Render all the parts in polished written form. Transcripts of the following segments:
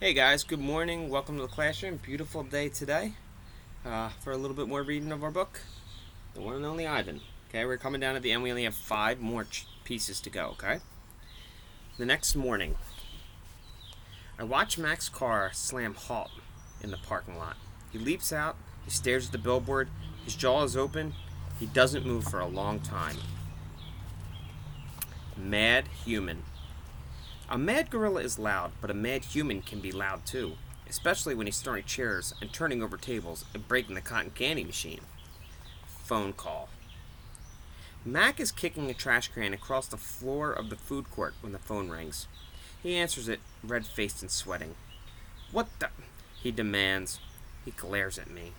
Hey guys, good morning. Welcome to the classroom. Beautiful day today for a little bit more reading of our book, The One and Only Ivan. Okay, we're coming down at the end. We only have five more pieces to go, okay? The next morning, I watch Mac's car slam halt in the parking lot. He leaps out, he stares at the billboard, his jaw is open, he doesn't move for a long time. Mad human. A mad gorilla is loud, but a mad human can be loud too, especially when he's throwing chairs and turning over tables and breaking the cotton candy machine. Phone call. Mac is kicking a trash can across the floor of the food court when the phone rings. He answers it, red faced and sweating. What the? He demands. He glares at me.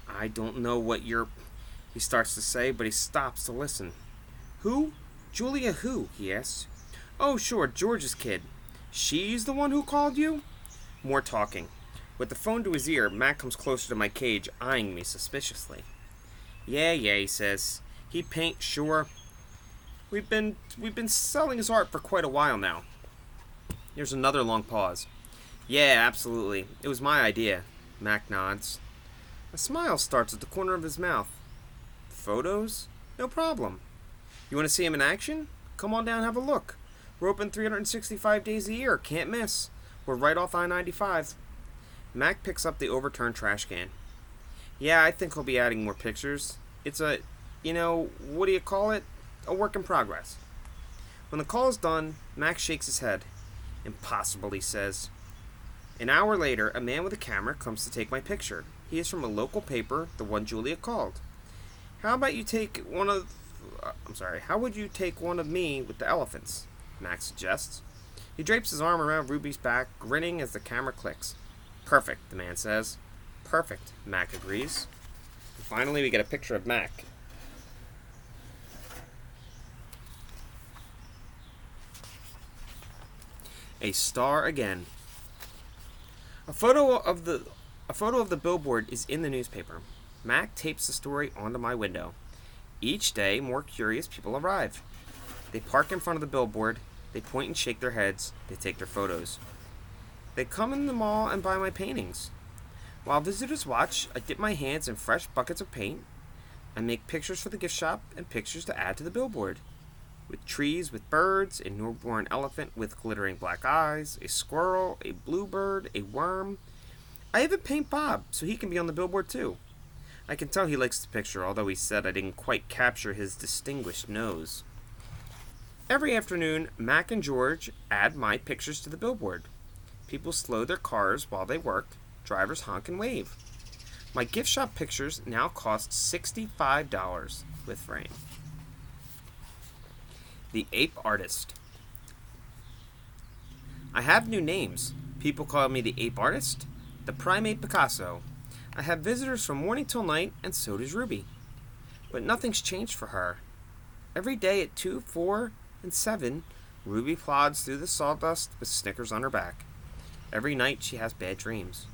I don't know what you're. He starts to say, but he stops to listen. Who? Julia who? He asks. Oh, sure, George's kid. She's the one who called you? More talking. With the phone to his ear, Mac comes closer to my cage, eyeing me suspiciously. Yeah, he says. He paint, sure. We've been selling his art for quite a while now. There's another long pause. Yeah, absolutely. It was my idea. Mac nods. A smile starts at the corner of his mouth. Photos? No problem. You want to see him in action? Come on down and have a look. We're open 365 days a year. Can't miss. We're right off I-95. Mac picks up the overturned trash can. Yeah, I think he'll be adding more pictures. It's what do you call it? A work in progress. When the call is done, Mac shakes his head. Impossible, he says. An hour later, a man with a camera comes to take my picture. He is from a local paper, the one Julia called. How would you take one of me with the elephants? Max suggests. He drapes his arm around Ruby's back, grinning as the camera clicks. Perfect, the man says. Perfect, Mac agrees. And finally, we get a picture of Mac. A star again. A photo of the billboard is in the newspaper. Mac tapes the story onto my window. Each day, more curious people arrive. They park in front of the billboard. They point and shake their heads. They take their photos. They come in the mall and buy my paintings. While visitors watch, I dip my hands in fresh buckets of paint. I make pictures for the gift shop and pictures to add to the billboard. With trees with birds, a newborn elephant with glittering black eyes, a squirrel, a bluebird, a worm. I even paint Bob so he can be on the billboard too. I can tell he likes the picture, although he said I didn't quite capture his distinguished nose. Every afternoon, Mac and George add my pictures to the billboard. People slow their cars while they work. Drivers honk and wave. My gift shop pictures now cost $65 with frame. The Ape Artist. I have new names. People call me the Ape Artist, the Primate Picasso. I have visitors from morning till night, and so does Ruby. But nothing's changed for her. Every day at 2, 4, and 7, Ruby plods through the sawdust with Snickers on her back. Every night she has bad dreams.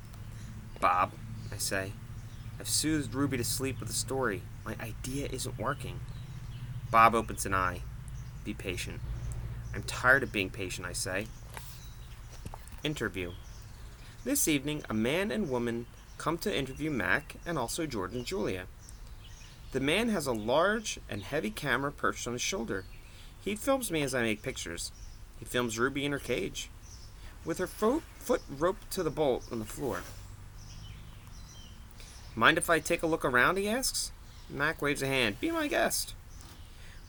Bob, I say, I've soothed Ruby to sleep with a story. My idea isn't working. Bob opens an eye. Be patient. I'm tired of being patient, I say. Interview. This evening, a man and woman come to interview Mac and also George and Julia. The man has a large and heavy camera perched on his shoulder. He films me as I make pictures. He films Ruby in her cage, with her foot roped to the bolt on the floor. Mind if I take a look around, he asks. Mac waves a hand. Be my guest.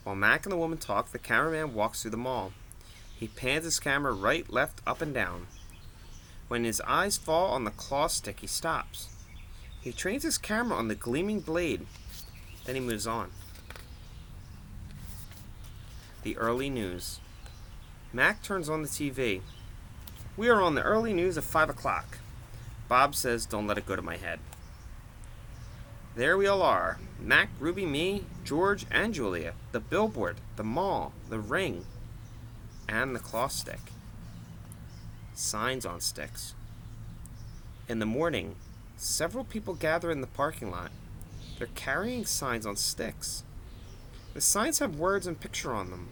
While Mac and the woman talk, the cameraman walks through the mall. He pans his camera right, left, up, and down. When his eyes fall on the claw stick, he stops. He trains his camera on the gleaming blade. Then he moves on. The early news. Mac turns on the TV. We are on the early news of 5 o'clock. Bob says, don't let it go to my head. There we all are. Mac, Ruby, me, George, and Julia. The billboard, the mall, the ring, and the claw stick. Signs on sticks. In the morning, several people gather in the parking lot. They're carrying signs on sticks. The signs have words and picture on them.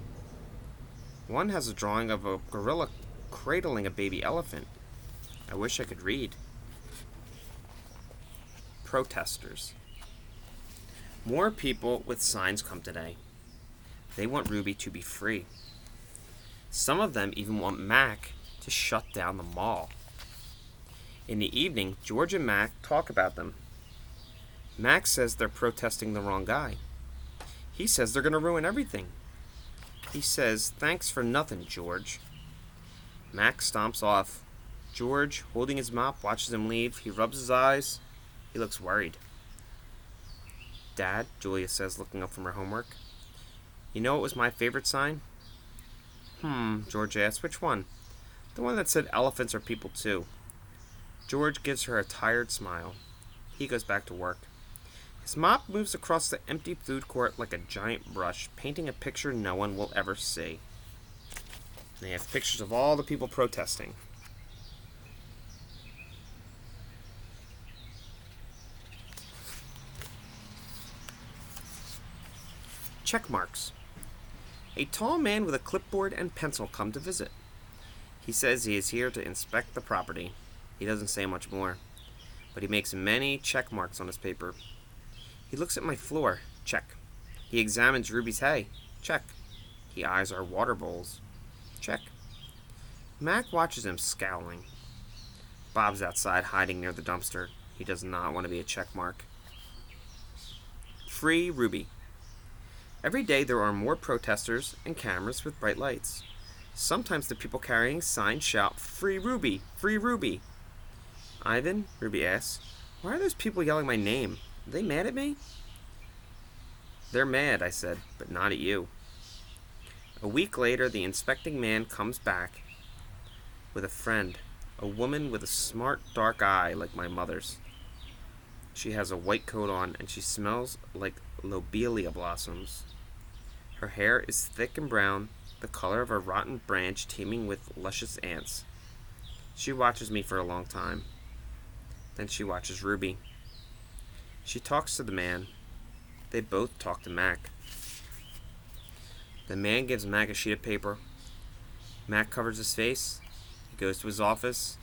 One has a drawing of a gorilla cradling a baby elephant. I wish I could read. Protestors. More people with signs come today. They want Ruby to be free. Some of them even want Mac to shut down the mall. In the evening, George and Mac talk about them. Mac says they're protesting the wrong guy. He says they're going to ruin everything. He says, "Thanks for nothing, George." Mac stomps off. George, holding his mop, watches him leave. He rubs his eyes. He looks worried. "Dad," Julia says, looking up from her homework, "you know what was my favorite sign?" George asks, "Which one?" "The one that said elephants are people too." George gives her a tired smile. He goes back to work. His mop moves across the empty food court like a giant brush, painting a picture no one will ever see. They have pictures of all the people protesting. Check marks. A tall man with a clipboard and pencil come to visit. He says he is here to inspect the property. He doesn't say much more, but he makes many check marks on his paper. He looks at my floor. Check. He examines Ruby's hay. Check. He eyes our water bowls. Check. Mac watches him, scowling. Bob's outside, hiding near the dumpster. He does not want to be a check mark. Free Ruby. Every day there are more protesters and cameras with bright lights. Sometimes the people carrying signs shout, "Free Ruby! Free Ruby!" "Ivan," Ruby asks, "why are those people yelling my name? Are they mad at me?" "They're mad," I said, "but not at you." A week later, the inspecting man comes back with a friend, a woman with a smart dark eye like my mother's. She has a white coat on and she smells like lobelia blossoms. Her hair is thick and brown, the color of a rotten branch teeming with luscious ants. She watches me for a long time. Then she watches Ruby. She talks to the man. They both talk to Mac. The man gives Mac a sheet of paper. Mac covers his face. He goes to his office,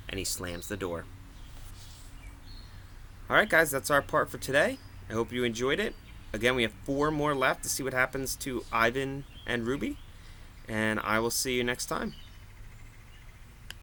and he slams the door. Alright guys, that's our part for today. I hope you enjoyed it. Again, we have 4 more left to see what happens to Ivan and Ruby. And I will see you next time.